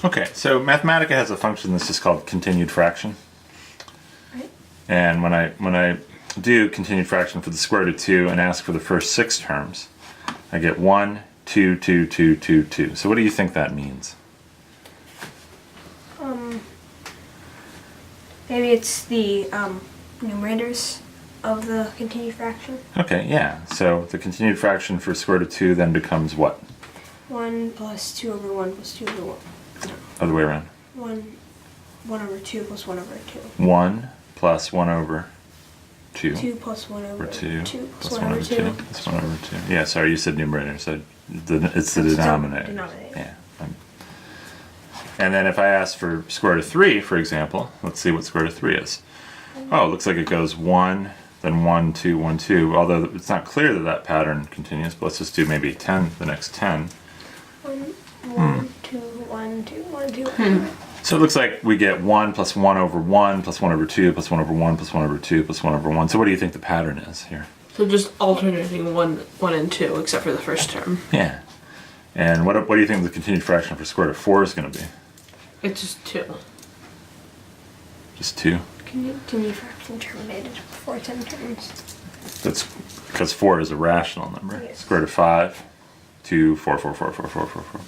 Okay, so Mathematica has a function that's just called continued fraction. Right. And when I do continued fraction for the square root of 2 and ask for the first 6 terms, I get 1, 2, 2, 2, 2, 2. So what do you think that means? Maybe it's the numerators of the continued fraction. Okay, yeah. So the continued fraction for square root of 2 then becomes what? 1 plus 2 over 1 plus 2 over 1. Other way around. 1 over 2 plus 1 over 2. 1 plus 1 over 2. 2 plus 1 over 2 plus plus 1 over 2. Plus 1 over 2. Yeah, sorry, you said numerator, so it's the denominator. Yeah. And then if I ask for square root of 3, for example, let's see what square root of 3 is. Oh, it looks like it goes 1, then 1, 2, 1, 2. Although it's not clear that that pattern continues, but let's just do maybe 10, the next 10. 1, 2, 1, 2, 1, 2. So it looks like we get 1 plus 1 over 1 plus 1 over 2 plus 1 over 1 plus 1 over 2 plus 1 over 1. So what do you think the pattern is here? So just alternating 1 and 2, except for the first term. Yeah. And what do you think the continued fraction for square root of 4 is going to be? It's just 2. Just 2? Continued fraction terminated before 10 terms. That's because 4 is a rational number. Yes. Square root of 5, 2, 4, 4, 4, 4, 4, 4, 4.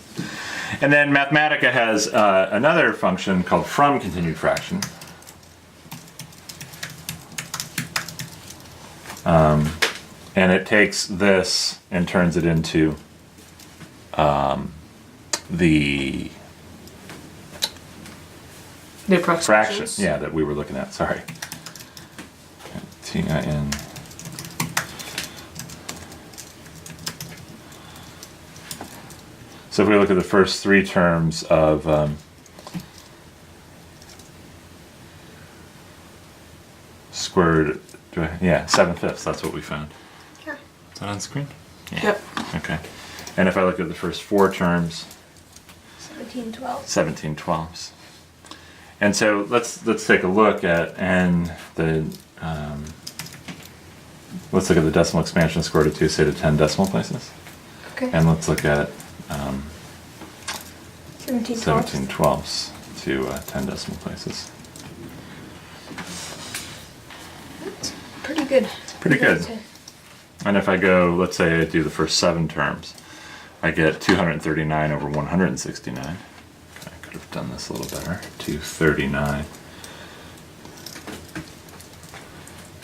And then Mathematica has another function called from continued fraction. And it takes this and turns it into the fraction, approximations. yeah, that we were looking at. Sorry. TIN. So if we look at the first 3 terms of square root, 7/5, that's what we found. Yeah. Is that on screen? Yeah. Yep. Okay. And if I look at the first 4 terms, 17 12. 17/12. And so let's take a look at let's look at the decimal expansion of square root of 2, say to 10 decimal places. Okay. And let's look at 17 12ths to 10 decimal places. That's pretty good. Pretty good. And if I go, let's say I do the first 7 terms, I get 239 over 169. I could have done this a little better. 239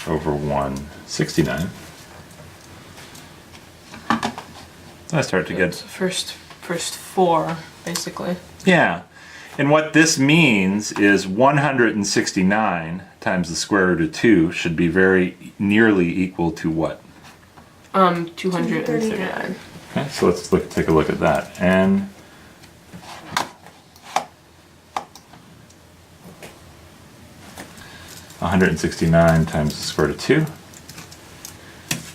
over 169. I start to It's get... the first 4, basically. Yeah. And what this means is 169 times the square root of 2 should be very nearly equal to what? 239. Okay, so let's take a look at that. And $169 times the square root of 2.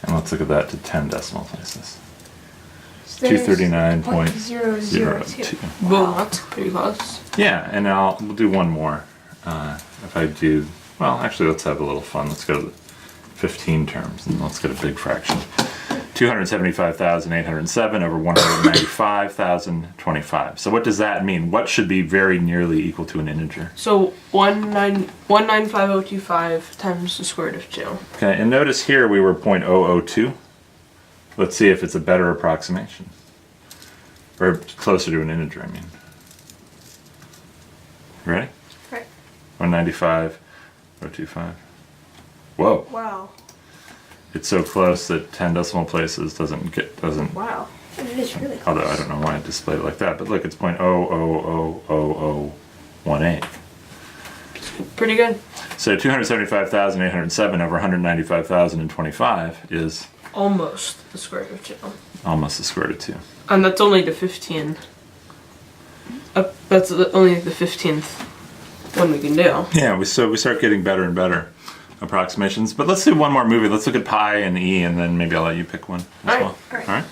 And let's look at that to 10 decimal places. 239.002. Well, that's pretty close. Yeah, and we'll do one more. If I do, well, actually, let's have a little fun. Let's go to the 15 terms, and let's get a big fraction. 275,807 over 195,025. So what does that mean? What should be very nearly equal to an integer? So 195,025 times the square root of 2. Okay, and notice here we were 0.002. Let's see if it's a better approximation. Or closer to an integer, I mean. Ready? Right. 195,025. Whoa. Wow. It's so close that 10 decimal places doesn't. Wow. It is really close. Although I don't know why I displayed it like that, but look, it's 0.000018. Pretty good. So 275,807 over 195,025 is Almost the square root of 2. almost the square root of 2. And that's only the 15. That's only the 15th one we can do. Yeah, we start getting better and better approximations. But let's do one more movie. Let's look at pi and e, and then maybe I'll let you pick one as All right. well. All right. All right.